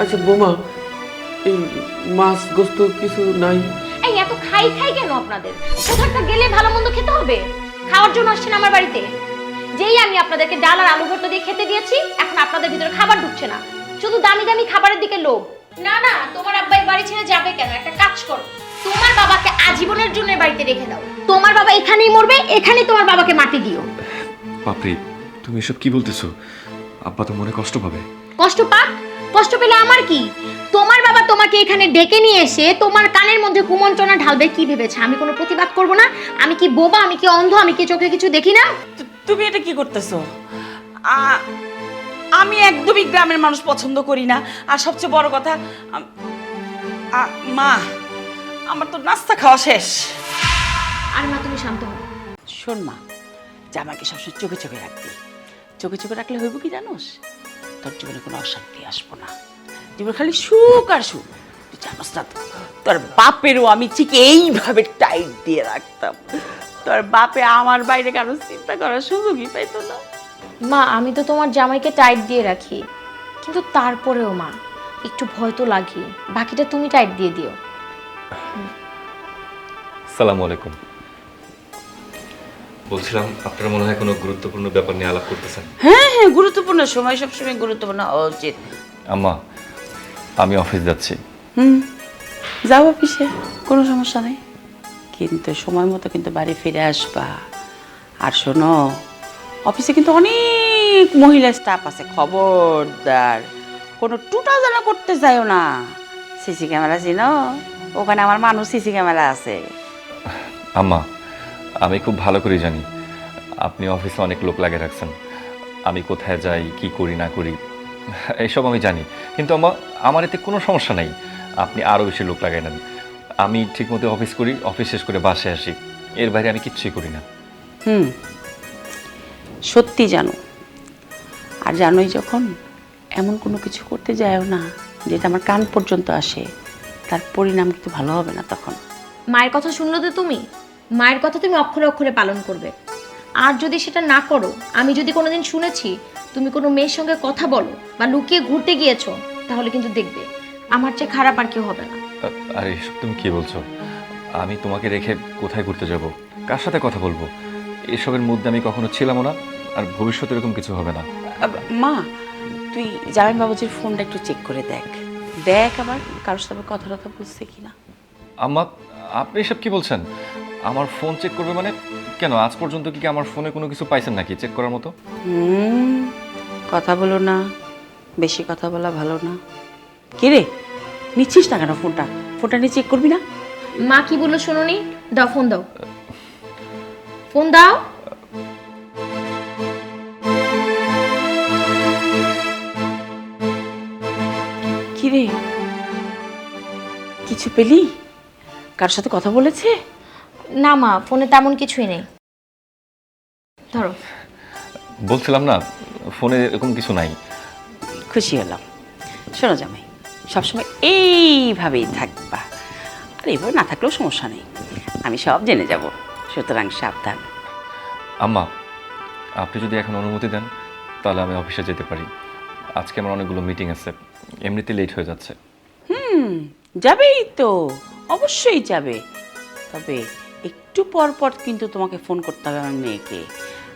আচ্ছা বোমা, এই মাছ গোস্ত কিছু নাই? এই এত খাই খাই কেন আপনাদের? কোথাও গেলে ভালো মন্দ খেতে হবে। খাওয়ার জন্য আসছেন আমার বাড়িতে। যেই আমি আপনাদেরকে ডাল আর আলু ভর্তা দিয়ে খেতে দিয়েছি, এখন আপনাদের ভিতরে খাবার ঢুকছে না, শুধু দামি দামি খাবারের দিকে লোভ। না না, তোমার আব্বা এই বাড়ি ছেড়ে যাবে কেন? একটা কাজ করো, তোমার বাবাকে আজীবনের জন্য এই বাড়িতে রেখে দাও। তোমার বাবা এখানেই মরবে, এখানেই তোমার বাবাকে মাটি দিও। বাপরে, তুমি এসব কি বলতেছো? আব্বা তো মনে কষ্ট পাবে। কষ্ট পাক, কষ্ট পেলে আমার কি? তোমার বাবা তোমাকে এখানে ডেকে নিয়ে এসে তোমার কানের মধ্যে কুমন্ত্রণা ঢালবে কি ভেবেছে আমি কোনো প্রতিবাদ করব না? আমি কি বোবা? আমি কি অন্ধ? আমি কি চোখে কিছু দেখি না? তুমি এটা কি করতেছো? আমি একদমই গ্রামের মানুষ পছন্দ করি না। আর সবচেয়ে বড় কথা, মা, আমার তো নাস্তা খাওয়া শেষ। আর মা, তুমি শান্ত হও। শোন মা, জামাইকে সবসময় চোখে চোখে রাখবি। চোখে চোখে রাখলে হইব কি জানোস? তোর জীবনে কোনো অশান্তি আসবো না, জীবন খালি সুখ আর সুখ। তুই জানোস না তো, তোর বাপেরও আমি ঠিক এইভাবে টাইট দিয়ে রাখতাম। তোর বাপে আমার বাইরে কারো চিন্তা করার সুযোগই পাইতো না। মা, আমি তো তোমার জামাইকে টাইট দিয়ে রাখি, কিন্তু তারপরেও মা একটু ভয় তো লাগে। বাকিটা তুমি টাইট দিয়ে দিও। সালামু আলাইকুম। বলছিলাম আপনারা মনে হয় কোনো গুরুত্বপূর্ণ ব্যাপার নিয়ে আলাপ করতেছেন। হ্যাঁ হ্যাঁ, গুরুত্বপূর্ণ সময় সবসময় গুরুত্বপূর্ণ হওয়া উচিত। আম্মা, আমি অফিস যাচ্ছি। যাও অফিসে, কোনো সমস্যা নেই, কিন্তু সময় মতো কিন্তু বাড়ি ফিরে আসবা। আর শোনো, অফিসে কিন্তু অনেক মহিলা স্টাফ আছে, খবরদার কোনো টুটা জানা করতে যাও না। সিসি ক্যামেরা চিনো? ওখানে আমার মানুষ সিসি ক্যামেরা আছে। আম্মা, আমি খুব ভালো করে জানি আপনি অফিসে অনেক লোক লাগিয়ে রাখছেন। আমি কোথায় যাই, কি করি না করি, এইসব আমি জানি। কিন্তু আমার এতে কোনো সমস্যা নাই। আপনি আরও বেশি লোক লাগাই নেন। আমি ঠিকমতো অফিস করি, অফিস শেষ করে বাসায় আসি, এর বাইরে আমি কিচ্ছুই করি না। সত্যি জানো, আর জানোই যখন এমন কোনো কিছু করতে যাও না যেটা আমার কান পর্যন্ত আসে, তার পরিণাম কিন্তু ভালো হবে না তখন। মায়ের কথা শুনলো তো তুমি? মায়ের কথা তুমি অক্ষরে অক্ষরে পালন করবে। আর যদি সেটা না করো, আমি যদি কোনোদিন শুনেছি তুমি কোনো মেয়ের সঙ্গে কথা বলো বা লুকিয়ে ঘুরতে গিয়েছো, তাহলে কিন্তু দেখবে আমার চেয়ে খারাপ আর কেউ হবে না। আরে এসব তুমি কি বলছো? আমি তোমাকে রেখে কোথায় ঘুরতে যাব, কার সাথে কথা বলবো? এসবের মধ্যে আমি কখনো ছিলামও না, আর ভবিষ্যতে এরকম কিছু হবে না। মা, তুই জামাই বাবুজির ফোনটা একটু চেক করে দেখ, দেখ আবার কারোর সাথে কথা টথা বুঝছে কিনা। আম্মা, আপনি এসব কি বলছেন? আমার ফোন চেক করবে মানে? কেন, আজ পর্যন্ত কি আমার ফোনে কোনো কিছু পাইছেন নাকি চেক করার মতো? কথা বলো না, বেশি কথা বলা ভালো না। কে রে, নিচ্ছিস না কেন ফোনটা? ফোনটা নিয়ে চেক করবি না? মা কি বললো শোনোনি? দাও ফোন, দাও ফোন দাও। কি রে, কিছু পেলি? কার সাথে কথা বলেছে? না মা, ফোনে তেমন কিছুই নেই। ধরো। বলছিলাম না, ফোনে এরকম কিছু নাই। খুশি হলাম। শোনো জামাই, সবসময় এইভাবেই থাকবা, আর এইভাবে না থাকলেও সমস্যা নেই, আমি সব জেনে যাব, সুতরাং সাবধান। আম্মা, আপনি যদি এখন অনুমতি দেন তাহলে আমি অফিসে যেতে পারি। আজকে আমার অনেকগুলো মিটিং আছে, এমনিতে লেট হয়ে যাচ্ছে। যাবেই তো, অবশ্যই যাবে, তবে একটু পর পর কিন্তু তোমাকে ফোন করতে হবে আমার মেয়েকে।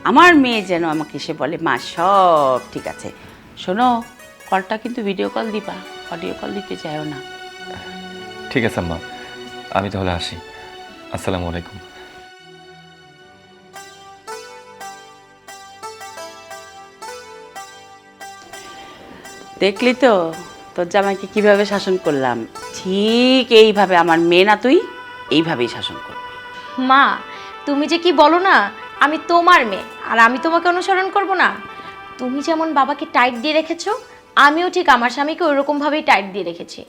আমার মেয়ে যেন আমাকে এসে বলে মা সব ঠিক আছে। শোনো, কলটা কিন্তু ভিডিও কল দিবা, অডিও কল দিতে চাইও না। ঠিক আছে আম্মা, আমি তাহলে আসি। আসসালামু আলাইকুম। দেখলি তো তোর জামাইকে কিভাবে শাসন করলাম? ঠিক এইভাবে আমার মেয়ে না তুই এইভাবেই শাসন করবি। মা, তুমি যে কি বলো না, আমি তোমার মেয়ে আর আমি তোমাকে অনুসরণ করব না? তুমি যেমন বাবাকে টাইট দিয়ে রেখেছো, আমিও ঠিক আমার স্বামীকে ওইরকমভাবেই টাইট দিয়ে রেখেছি।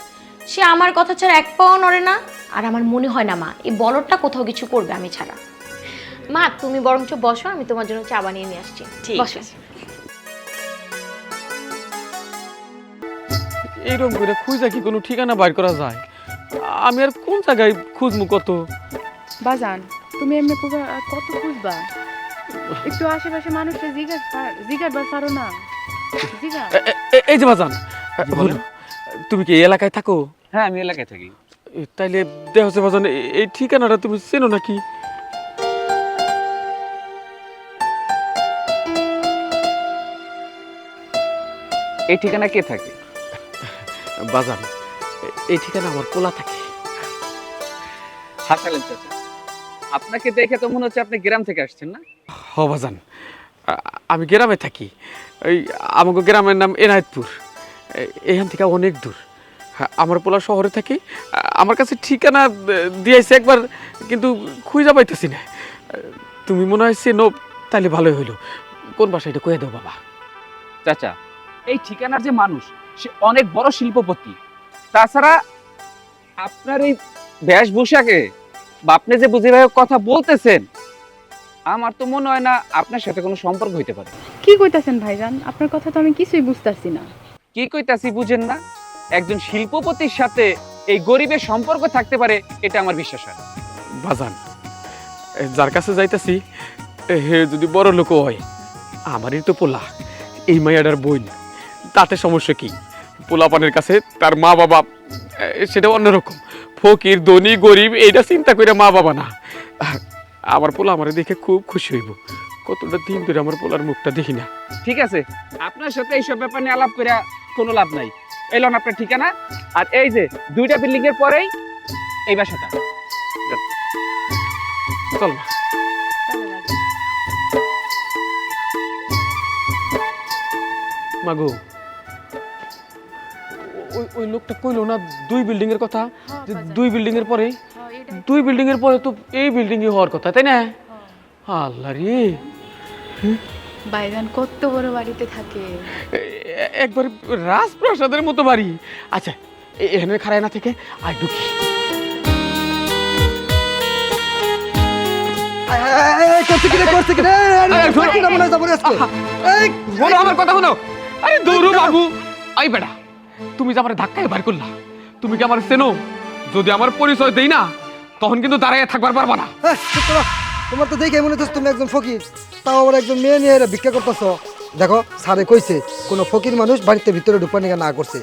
সে আমার কথা ছাড়া এক পাও নড়ে না, আর আমার মনে হয় না মা এই বলদটা কোথাও কিছু করবে আমি ছাড়া। মা, তুমি বরঞ্চ বসো, আমি তোমার জন্য চা বানিয়ে নিয়ে আসছি। বসো। এইরকম করে খুঁজা কি কোনো ঠিকানা বাইর করা যায়? আমি আর কোন জায়গায় খুঁজবো কত? বাজান, তুমি এমনি কত খুঁজবা? একটু আশেপাশে মানুষকে জিজ্ঞাসবার পারো না? এই যে বাজান, তুমি কি এই এলাকায় থাকো? হ্যাঁ, আমি এলাকায় থাকি। তাইলে দেহ হচ্ছে বাজান, এই ঠিকানাটা তুমি চেনো নাকি? এই ঠিকানা কে থাকে? বাজান, এই ঠিকানা আমার পোলা থাকে। হাসালেন চাচা, আপনাকে দেখে তো মনে হচ্ছে আপনি গ্রাম থেকে আসছেন না? হ বাজান, আমি গ্রামে থাকি। ওই আমাকে গ্রামের নাম এনায়েতপুর। এখান থেকে অনেক দূর। আমার পোলা শহরে থাকি। আমার কাছে ঠিকানা দিয়েছে একবার, কিন্তু খুঁজে পাইতেছি না। তুমি মনে হয় চেনো, তাইলে ভালোই হইলো। কোন বাসা এটা কয়ে দাও বাবা। চাচা, এই ঠিকানার যে মানুষ, সে অনেক বড় শিল্পপতি। তাছাড়া আপনার এই বেশভূষাকে বা আপনি যে যেভাবে কথা বলতেছেন, আমার তো মনে হয় না আপনার সাথে কোনো সম্পর্ক হইতে পারে। কি কইতাছেন ভাইজান? আপনার কথা তো আমি কিছুই বুঝতাছি না। কি কইতাছি বুঝেন না? একজন শিল্পপতির সাথে এই গরিবের সম্পর্ক থাকতে পারে, এটা আমার বিশ্বাস হয় না। বাজান, যার কাছে যাইতাছি হে যদি বড় লোক হয়, আমারই তো পোলা, এই মাইয়াটার বোন, তাতে সমস্যা কি? পোলাপানের কাছে তার মা বাবা সেটা অন্যরকম। ফকির ধনী গরিব এইটা চিন্তা করে মা বাবা না। আমার পোলা আমার দেখে খুব খুশি হইব। কতটা দিন ধরে আমার পোলার মুখটা দেখি না। ঠিক আছে, আপনার সাথে এইসব ব্যাপার নিয়ে আলাপ করে কোনো লাভ নাই। এলন আপনার ঠিকানা, আর এই যে 2টা বিল্ডিং এর পরেই এই বাসাটা। চল মা। মাগো, ওই লোকটা কইলো না 2 বিল্ডিং এর কথা, যে 2 বিল্ডিং এর পরে, 2 বিল্ডিং এর পরে তো এই বিল্ডিং এ হওয়ার কথা, তাই না? আল্লাহ রে, ভাইজান কত বড় বাড়িতে থাকে। একবার রাজপ্রাসাদের মতো বাড়ি। আচ্ছা, এখানে খাড়ায় না থেকে আর ঢুকি। বলো আমার কথা বলো। আরে দৌড়ো বাবু। আই বেটা, তুমি যে আমার ধাক্কায় বার করলা, তুমি কি আমার চেনো? যদি আমার পরিচয় দেই না, তখন কিন্তু দাঁড়াইয়া থাকবার পারবা না। তোমার তো দেখে মনে হচ্ছে তুমি একজন ফকির, তাও আবার একজন মেয়ে নিয়ে এরা ভিক্ষা করতেছ। দেখো স্যারে কইছে কোনো ফকির মানুষ বাড়িতে ভিতরে ঢুকবার নিয়ে না করছে।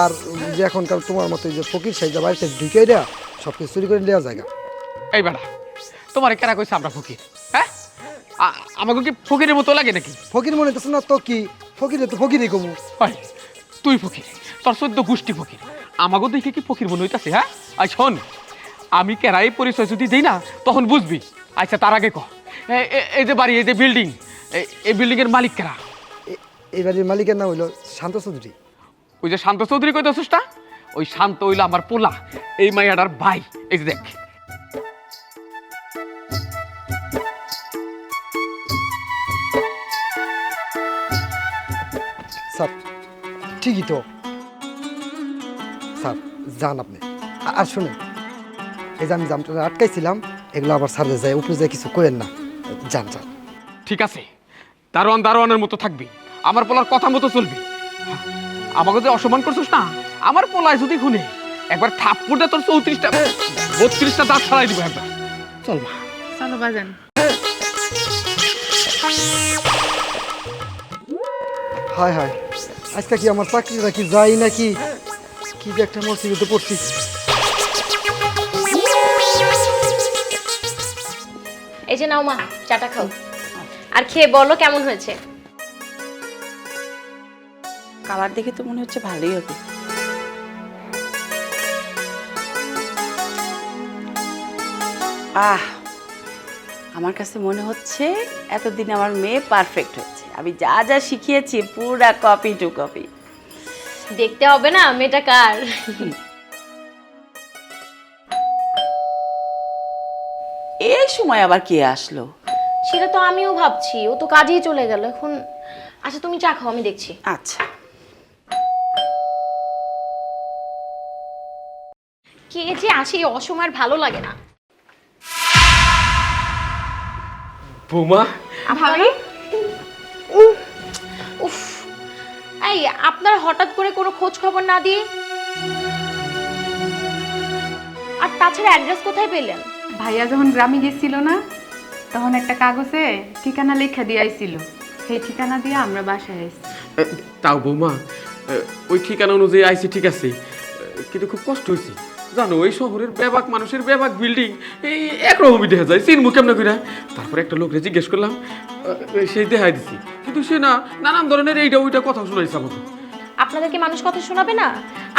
আর যে এখনকার তোমার মতো যে ফকির সেই যে বাড়িতে ঢুকে দেয়া সব কিছু চুরি করে নেওয়া জায়গা। এই বেটা, তোমার কেনা কইছে আমরা ফকির? হ্যাঁ, আমাকে কি ফকিরের মতো লাগে নাকি? ফকির মনে হচ্ছে না তো কি, ফকিরে তো ফকিরই কমু। হয়, তুই ফকির, তোর 14 গোষ্ঠী ফকির। আমাকে দেখে কি ফকির মনে হইতাছে? হ্যাঁ, আই শোন, আমি কেরাই পরিচয় যদি দেই না, তখন বুঝবি। আচ্ছা, তার আগে কহ, এই যে বাড়ি, এই যে বিল্ডিং, এই বিল্ডিং এর মালিক কেরা? এই বাড়ির মালিকের নাম হইলো শান্ত চৌধুরী। ওই যে শান্ত চৌধুরী কইতাছিস না, ওই শান্ত হইলো আমার পোলা, এই মাইয়াটার ভাই। এই যে দেখ। স্যার ঠিকই তো স্যার, যান আপনি। আর শুনেন, এই যে আমি জামটা আটকাইছিলাম, এগুলো আবার স্যারে যায় উপরে যায় কিছু করেন না। যান যান। ঠিক আছে, দারোয়ান দারোয়ানের মতো থাকবি, আমার পোলার কথা মতো চলবি। আমাকে যে অসম্মান করছিস না, আমার পোলায় যদি শুনে একবার থাপ্পড়টা তোর 34টা 32টা দাঁত ছাড়াই দিব একবার। চল মা। চলো বাজান। হায় হায়, আজকে কি আমার চাকরিটা কি যাই নাকি, কি যে একটা মুসিবতে পড়ছি। এই যে নাও মা, চাটা খাও, আর খেয়ে বলো কেমন হয়েছে। কালার দেখে তো মনে হচ্ছে ভালোই হবে। আমার কাছে মনে হচ্ছে এতদিন আমার মেয়ে পারফেক্ট হচ্ছে। আমি যা যা শিখিয়েছি পুরা কপি টু কপি। দেখতে হবে না মেয়েটা কার। এই সময় আবার কে আসলো? সেটা তো আমিও ভাবছি, ও তো কাজেই চলে গেল এখন। আচ্ছা তুমি চা খাও, আমি দেখছি। আচ্ছা, কে যে আসে এই অসময়, আর ভালো লাগে না। বৌমা, ভাবি, উফ, এই আপনার হঠাৎ করে কোনো খোঁজ খবর না দিয়ে, আর তাছাড়া অ্যাড্রেস কোথায় পেলেন? ভাইয়া যখন গ্রামে গেছিল না, তখন একটা কাগজে ঠিকানা লেখা দিয়ে আইছিল। সেই ঠিকানা দিয়ে আমরা বাসায় আসছি। তাও বৌমা, ওই ঠিকানা অনুযায়ী আইছি ঠিক আছে, কিন্তু খুব কষ্ট হয়েছে জানো। এই শহরের বেবাক মানুষের বেবাক বিল্ডিং এই একরকমই দেখা যায়, চিনবো কেমন করে। তারপরে একটা লোকরে জিজ্ঞেস করলাম, সেই দেখাই দিছি, কিন্তু সে না নানান ধরনের এইটা ওইটা কথা শোনাইছে আমাকে। আপনাদেরকে মানুষ কথা শোনাবে না?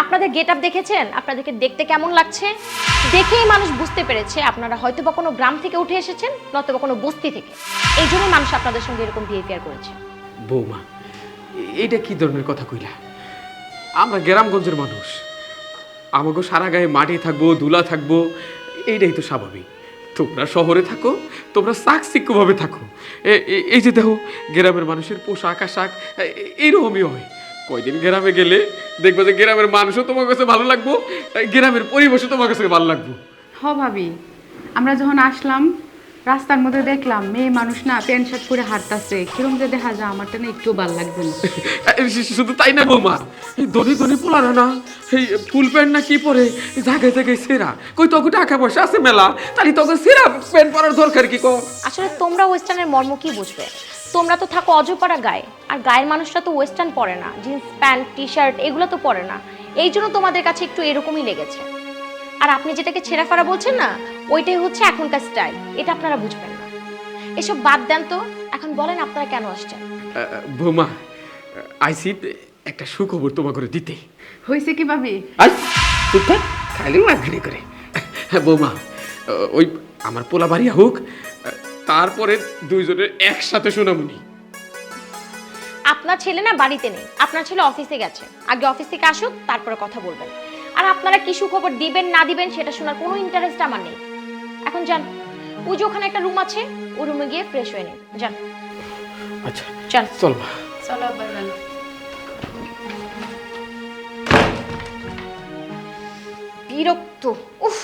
আপনাদের গেট আপ দেখেছেন? আপনাদেরকে দেখতে কেমন লাগছে? দেখেই মানুষ বুঝতে পেরেছে আপনারা হয়তো বা কোনো গ্রাম থেকে উঠে এসেছেন, নয়তো কোনো বস্তি থেকে। এই জন্যই মানুষ আপনাদের সঙ্গে এরকম বিহেভিয়ার করেছে। বৌমা, এইটা কি ধরনের কথা কইলা? আমরা গ্রামগঞ্জের মানুষ, আমাকে সারা গায়ে মাটি থাকবো, ধুলা থাকবো, এইটাই তো স্বাভাবিক। তোমরা শহরে থাকো, তোমরা চাকচিক্যভাবে থাকো। এই যে দেখো গ্রামের মানুষের পোশাক আশাক এইরকমই হয়। কয়দিন গ্রামে গেলে দেখবো যে গ্রামের মানুষও তোমার কাছে ভালো লাগবো, গ্রামের পরিবেশও তোমার কাছে ভালো লাগবো। হ ভাবি, আমরা যখন আসলাম রাস্তার মধ্যে দেখলাম মেয়ে মানুষ না প্যান্ট শার্ট পরে হাঁটতেছে, কিরম যে দেখা যায় আমারটা না একটু ভালো লাগবে না। শুধু তাই না বৌমা, এই ধনী ধনী পোলারা না এই ফুল প্যান্ট না কি পরে জায়গায় জায়গায় সেরা। কই তোকে টাকা পয়সা আছে মেলা, তাহলে তোকে সেরা প্যান্ট পরার দরকার কি কর? আসলে তোমরা ওয়েস্টার্নের মর্ম কি বুঝবে? তোমরা তো থাকো অজপাড়া গায়ে, আর গায়ের মানুষরা তো ওয়েস্টার্ন পরে না, জিন্স প্যান্ট টি শার্ট এগুলো তো পরে না। এই জন্য তোমাদের কাছে একটু এরকমই লেগেছে। আর আপনি যেটাকে ছেঁড়া ফাড়া বলছেন না, ওইটাই হচ্ছে এখনকার স্টাইল, এটা আপনারা বুঝবেন না। এসব বাদ দেন তো, এখন বলেন আপনারা কেন আসছেন? বৌমা, আইসি একটা সুখবর তোমা করে দিতে। হয়েছে কি ভাবি? খাইলেও একঘেয়ে করে। বৌমা, ওই আমার পোলা বাড়িয়া হোক, তারপরে দুইজনের একসাথে শোনামুনি। আপনার ছেলে না বাড়িতে নেই, আপনার ছেলে অফিসে গেছে। আগে অফিস থেকে আসুক, তারপরে কথা বলবেন। আর আপনারা কি সুখবর দিবেন না দিবেন সেটা শোনার কোনো ইন্টারেস্ট আমার নেই। এখন যান, ওই যে ওখানে একটা রুম আছে, ওই রুমে গিয়ে ফ্রেশ হয়ে নিন। যান। আচ্ছা চল চল মা। চলো আব্বা যান। বিরক্ত, উফ,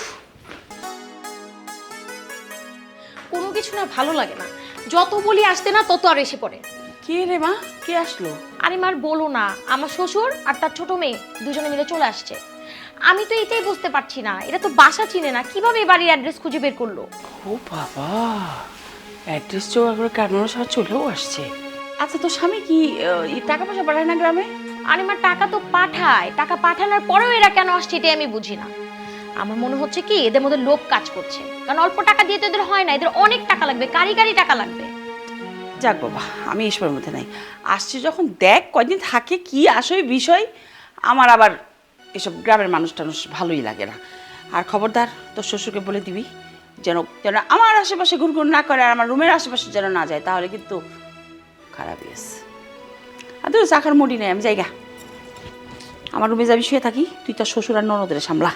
কোনো কিছু না ভালো লাগে না। যত বলি আসতে না, তত আর এসে পড়ে। কে রে মা, কে আসলো? আরে মার বলো না, আমার শ্বশুর আর তার ছোট মেয়ে দুজনে মিলে চলে আসছে। আমি তো এটাই বুঝতে পারছি না, এটা তো বাসা চিনে না, কিভাবে এই বাড়ির অ্যাড্রেস খুঁজে বের করলো? ও বাবা, অ্যাড্রেস জোগাড় করে কারণ সব চলেও আসছে। আচ্ছা, তোর স্বামী কি টাকা পয়সা পাঠায় না গ্রামে? আরে মার টাকা তো পাঠায়, টাকা পাঠানোর পরেও এরা কেন আসছে এটাই আমি বুঝি না। আমার মনে হচ্ছে কি এদের মধ্যে লোভ কাজ করছে, কারণ অল্প টাকা দিয়ে তো এদের হয় না, এদের অনেক টাকা লাগবে, কারি কারি টাকা লাগবে। যাক বাবা, আমি এসবের মধ্যে নাই। আসছি যখন দেখ কয়দিন থাকে, কি আসে বিষয়। আমার আবার এসব গ্রামের মানুষ টানুষ ভালোই লাগে না। আর খবরদার তোর শ্বশুরকে বলে দিবি যেন যেন আমার আশেপাশে ঘুরঘুর না করে, আর আমার রুমের আশেপাশে যেন না যায়, তাহলে কিন্তু খারাপ ইয়েস। আর তোর চাকার মুড়ি নেই, আমি জায়গা আমার রুমে যাবি, শুয়ে থাকি, তুই তোর শ্বশুর আর ননদের সামলা।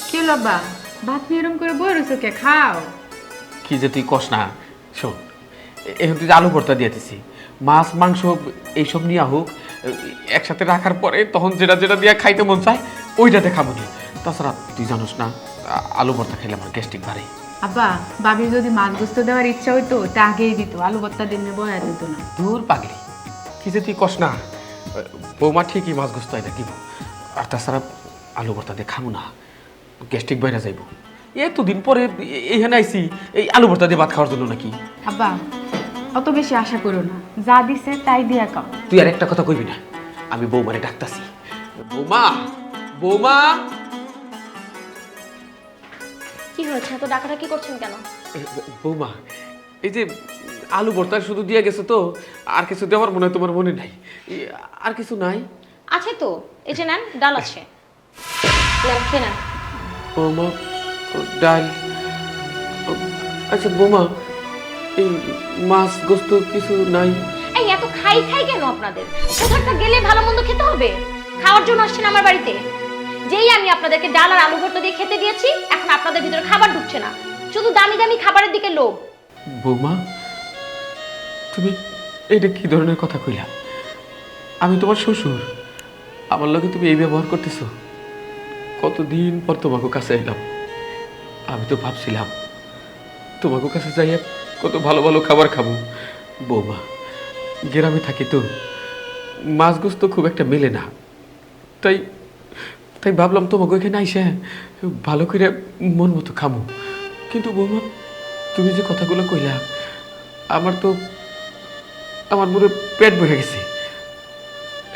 কি হলো আব্বা, ভাত নিয়ে এরম করে বই রয়েছে কে? খাও। কি যে তুই কস না, শোন, এখন তুই আলু ভর্তা দিয়ে দিছি, মাছ মাংস এইসব নিয়ে হোক, একসাথে রাখার পরে তখন যেটা যেটা দিয়ে খাইতে মন চায় ওইটাতে খাবো নি। তাছাড়া তুই জানোস না, আলু ভর্তা খেলে আমার গ্যাস্ট্রিক বাড়ে। আব্বা, ভাবির যদি মাছ গোস্ত দেওয়ার ইচ্ছা হইতো তা আগেই দিত, আলু ভর্তা দিনে বয়া দিত না। দূর পাগলি, কি যে তুই কস না, বৌমা ঠিকই মাছ গোস্ত এটা দিব। আর তাছাড়া আলু ভর্তা দিয়ে খাবো না, গ্যাস্ট্রিক বাইরে যাইব। এতদিন পরে এখানে আইসি এই আলু ভর্তা দিয়ে ভাত খাওয়ার জন্য নাকি? আব্বা, অত বেশি আশা করো না, যা দিছে তাই দিয়া খাও। তুই আর একটা কথা কইবি না, আমি বৌমারে ডাকতাছি। বৌমা, বৌমা। কি হয়েছে, এত ডাকাডাকি করছেন কেন? বৌমা, এই যে আলু ভর্তা শুধু দিয়ে গেছে তো, আর কিছু দেওয়ার মনে হয় তোমার মনে নাই? আর কিছু নাই? আছে তো, এই যে নেন, ডাল আছে, নেন খেয়ে নেন। বৌমা, ডাল। আচ্ছা বৌমা, এই মাছ গোস্ত কিছু নাই? এই এত খাই খাই কেন আপনাদের? কোথাও গেলে ভালো মন্দ খেতে হবে, খাওয়ার জন্য আসছেন আমার বাড়িতে। যেই আমি আপনাদেরকে ডাল আর আলু ভর্তা দিয়ে খেতে দিয়েছি, এখন আপনাদের ভিতরে খাবার ঢুকছে না, শুধু দামি দামি খাবারের দিকে লোভ। বৌমা, তুমি এটা কি ধরনের কথা কইলা? আমি তোমার শ্বশুর, আমার লগে তুমি এই ব্যবহার করতেছো? কতদিন পর তোমাকে কাছে এলাম, আমি তো ভাবছিলাম তোমাকে কাছে যাইয়া কত ভালো ভালো খাবার খাবো। বৌমা, গ্রামে থাকি তো, মাছ গোস্ত খুব একটা মেলে না, তাই তাই ভাবলাম তোমাকে ওইখানে আইসে ভালো করে মন মতো খাবো। কিন্তু বৌমা, তুমি যে কথাগুলো কইলা আমার মনে হয় পেট ভরে গেছে,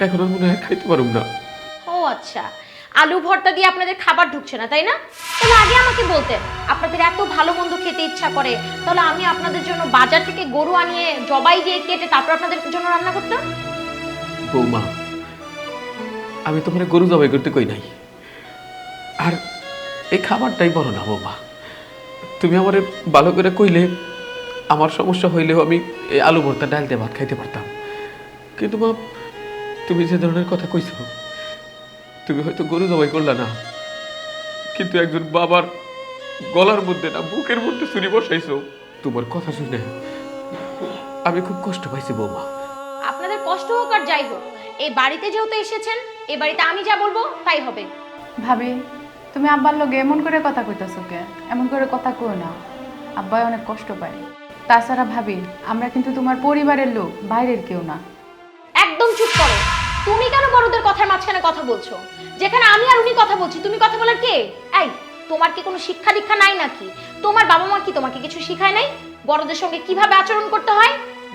এখন আর মনে হয় খাইতে পারুম না। ও আচ্ছা, আলু ভর্তা দিয়ে আপনাদের খাবার ঢুকছে না তাই না? তাহলে আগে আমাকে বলতেন, আপনাদের এত ভালো মন্দ খেতে ইচ্ছা করে, তাহলে আমি আপনাদের জন্য বাজার থেকে গরু আনিয়ে জবাই দিয়ে কেটে তারপর আপনাদের জন্য রান্না করতাম। বৌমা, আমি তোমার গরু জবাই করতে কই নাই, আর এই খাবারটাই বড় না বৌমা। তুমি আমারে ভালো করে কইলে আমার সমস্যা হইলেও আমি এই আলু ভর্তা ডাল দিয়ে ভাত খাইতে পারতাম। কিন্তু মা, তুমি যে ধরনের কথা কইছো, তুমি হয়তো গরু জবাই করলা না, কিন্তু একজন বাবার গলার মধ্যে না বুকের মধ্যে ছুরি বসাইছো। তোমার কথা শুনে আমি খুব কষ্ট পাইছি বৌমা। আপনাদের কষ্ট হোক আর যাই হোক, এই বাড়িতে যেহেতু এসেছেন, এই বাড়িতে আমি যা বলবো তাই হবে। ভাবি, তুমি আব্বার লগে এমন করে কথা কইতাছো কে? এমন করে কথা কই না, আব্বাই অনেক কষ্ট পায়। তাছাড়া ভাবি, আমরা কিন্তু তোমার পরিবারের লোক, বাইরের কেউ না। একদম চুপ করো। তুমি কেন বড়দের কথার মাঝখানে কথা বলছো? যেখানে আমি আর উনি কথা বলছি, তুমি কথা বলার কে? এই, তোমার কি কোনো শিক্ষা দীক্ষা নাই নাকি? তোমার বাবা মা কি তোমাকে কিছু শিখায় নাই? বড়দের সঙ্গে কিভাবে আচরণ করতে হয়?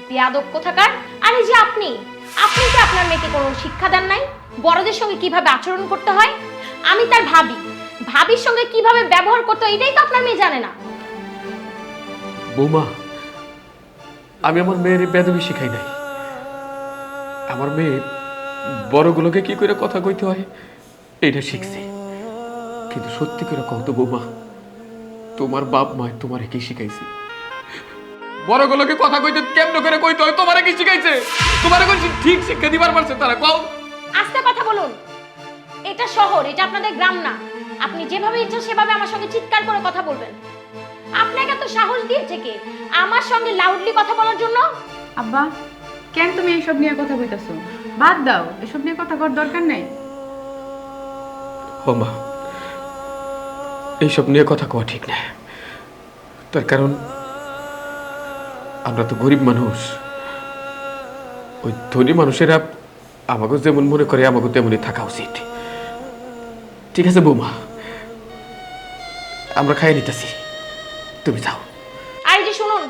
বেয়াদব কোথাকার। আর এই যে আপনি কি আপনার মেয়েকে কোনো শিক্ষা দেন নাই বড়দের সঙ্গে কিভাবে আচরণ করতে হয়? আমি তার ভাবির সঙ্গে কিভাবে ব্যবহার করতে হয় এটাই তো আপনার মেয়ে জানে না। বৌমা, আমি আমার মেয়ের বেদবি শিখাই নাই। আমার মেয়ে বড়গুলোকে কি করে কথা কইতে হয় এইটা শিখছে। কিন্তু সত্যি করে কও তো বৌমা, তোমার বাপ মা তোমারে কি শিখাইছে? বড়গুলোকে কথা কইতে কেমনে করে কইতে হয় তোমারে কি শিখাইছে? তোমারে কোন ঠিক শিক্ষা দিবার পারছে তারা? কও। আস্তে কথা বলুন। এটা শহর, এটা আপনাদের গ্রাম না। আপনি যেভাবে ইচ্ছা সেভাবে আমার সঙ্গে চিৎকার করে কথা বলবেন। আপনাকে এত সাহস দিয়েছে কে আমার সঙ্গে লাউডলি কথা বলার জন্য? আব্বা, কেন তুমি এইসব নিয়ে কথা কইতাছো? বাদ দাও, এসব নিয়ে কথা করার দরকার নাই। ও মা, এইসব নিয়ে কথা কওয়া ঠিক না। তার কারণ আমরা তো গরিব মানুষ। ওই ধনী মানুষেরা আমাকে যেমন মনে করে আমাকে তেমনই থাকা উচিত। ঠিক আছে বৌমা, আমরা খাইয়ে নিতেছি, তুমি যাও। আর এই যে শুনুন,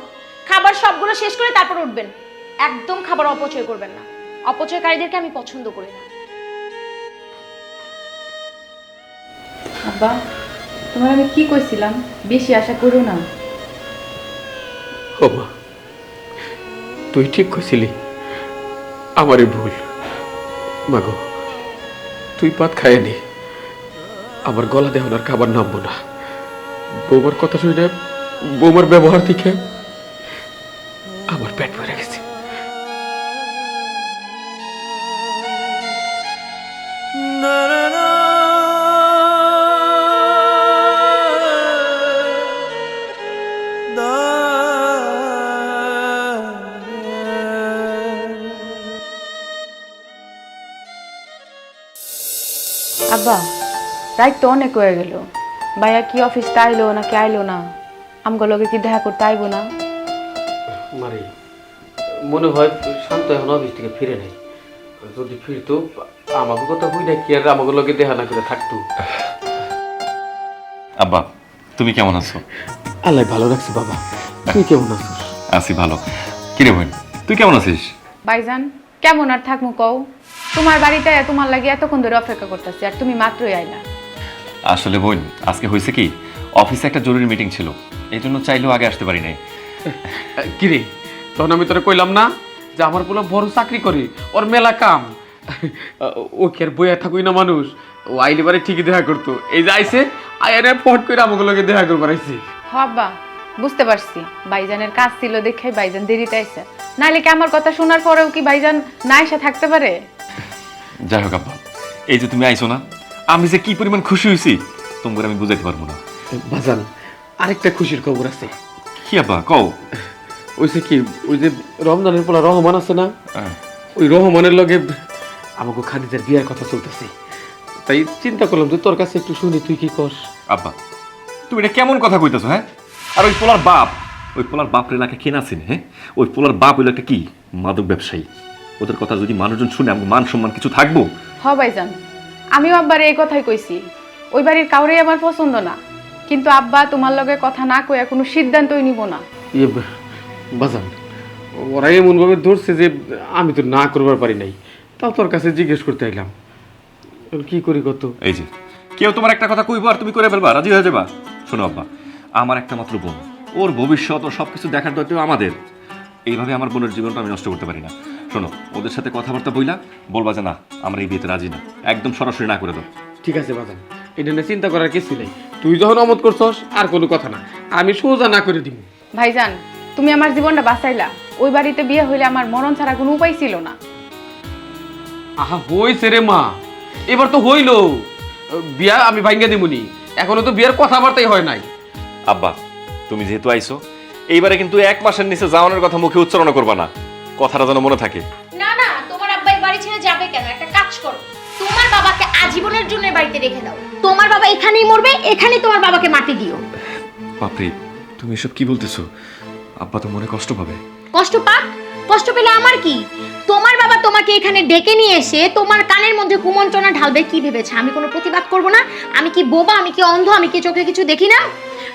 খাবার সবগুলো শেষ করে তারপর উঠবেন। একদম খাবার অপচয় করবেন না। অপচয়কারীদেরকে আমি পছন্দ করি না। আব্বা, তোমার আমি কি কইছিলাম? বেশি আশা করো না। ও মা, তুই ঠিক কইছিলি, আমারই ভুল। মাগো, তুই ভাত খাইয়ে নি, আমার গলা দেহ আর খাবার নামবো না। বৌমার কথা শুনে, বৌমার ব্যবহার দেখে আমার পেট ভরে গেছে। আব্বা, রাত তো অনেক হয়ে গেল। ভাইয়া কি অফিসটা আইলো নাকি আইলো না? আমগুলো লগে কি দেখা করতে আইবো না? মারি, মনে হয় শান্ত এখন অফিস থেকে ফিরে নাই। যদি ফিরতো আমাকে কথা হই না কি আর আমাকে লগে দেখা না করে থাকতো। আব্বা, তুমি কেমন আছো? আল্লাহ ভালো রাখছি বাবা, তুই কেমন আছিস? আছি ভালো। কিরে বোন, তুই কেমন আছিস? ভাইজান, কেমন আর থাকমু কও? তোমার বাড়িতে তোমার লাগে এতক্ষণ ধরে অপেক্ষা করতেছি, আর তুমি মাত্রই আইলা। আসলে বোন, আজকে হয়েছে কি, অফিসে একটা জরুরি মিটিং ছিল, এই জন্য চাইলেও আগে আসতে পারি নাই। কিরে, তখন আমি তোরা কইলাম না যে আমার পোলা বড় চাকরি করে, ওর মেলা কাম। ও কি আর বইয়া থাকুই না মানুষ? ও আইলে বারে ঠিকই দেখা করতো। এই যে আইসে আয়ারে ফট করে আমাকে লগে দেখা করবার আইছি। হব্বা, বুঝতে পারছি ভাইজানের কাজ ছিল দেখে ভাইজান দেরিতে আইছে। নাইলে কি আমার কথা শোনার পরেও কি ভাইজান না এসে থাকতে পারে? যাই হোক আব্বা, এই যে তুমি আইছো না, আমি যে কি পরিমাণ খুশি হয়েছি তোমাকে আমি বুঝাইতে পারবো না। বাজান, আরেকটা খুশির খবর আছে। কি আব্বা কও? ওই যে কি, ওই যে রমজানের পোলা রহমান আছে না, ওই রহমানের লগে আমাকে খাদিজার বিয়ার কথা চলতেছে। তাই চিন্তা করলাম যে তোর কাছে একটু শুনি, তুই কি কর? আব্বা, তুমি এটা কেমন কথা কইতেছো? হ্যাঁ, আর ওই পোলার বাপ রেলাকে কেনা আছেন। হ্যাঁ, ওই পোলার বাপ হইলো একটা কি মাদক ব্যবসায়ী। ওদের কথা যদি মানুষজন শুনে আমাকে মান সম্মান কিছু থাকবো? হ ভাইজান, আমিও আব্বার এই কথাই কইছি। ওই বাড়ির কাউরেই আমার পছন্দ না, কিন্তু আব্বা তোমার লগে কথা না কইয়া কোনো সিদ্ধান্তই নিব না। বাজান, ওরা এমনভাবে ধরছে যে আমি তো না করবার পারি নাই, তাও তোর কাছে জিজ্ঞেস করতে এলাম কি করি কত। এই যে কেউ তোমার একটা কথা কইবো আর তুমি করে ফেলবা, রাজি হয়ে যাবা। শোনো আব্বা, আমার একটা মাত্র বোন, ওর ভবিষ্যৎ ও সব কিছু দেখার দায়িত্ব আমাদের। এইভাবে আমার বোনের জীবনটা আমি নষ্ট করতে পারি না। শোনো, ওদের সাথে কথাবার্তা বইলা বলবা যে না আমরা এই বিয়েতে রাজি না, একদম সরাসরি না করে দাও। ঠিক আছে বাজান, এটা নিয়ে চিন্তা করার কিছু নেই। তুই যখন অমত করছস আর কোনো কথা না, আমি সোজা না করে দিব। ভাইজান, তুমি আমার জীবনটা বাঁচাইলা। ওই বাড়িতে বিয়ে হইলে আমার মরণ ছাড়া কোনো উপায় ছিল না। আহা হইছে রে মা, এবার তো হইলো। বিয়া আমি ভাঙ্গা দিমুনি, এখনো তো বিয়ার কথাবার্তাই হয় নাই। আব্বা, তুমি যেহেতু আইছো, এইবারে কিন্তু 1 মাসের নিচে যাওয়ানোর কথা মুখে উচ্চারণ করবা না, কথাটা যেন মনে থাকে। না না, তোমার আব্বা এই বাড়ি ছেড়ে যাবে কেন? একটা কাজ করো, তোমার বাবাকে আজীবনের জন্য এই বাড়িতে রেখে দাও। তোমার বাবা এখানেই মরবে, এখানেই তোমার বাবাকে মাটি দিও। বাপরে, তুমি এসব কি বলতেছো? আব্বা তো মনে কষ্ট পাবে। কষ্ট পাক, কষ্ট পেলে আমার কি? তোমার বাবা তোমাকে এখানে ডেকে নিয়ে এসে তোমার কানের মধ্যে কুমন্ত্রণা ঢালবে কি ভেবেছে আমি কোনো প্রতিবাদ করব না? আমি কি বোবা? আমি কি অন্ধ? আমি কি চোখে কিছু দেখি না?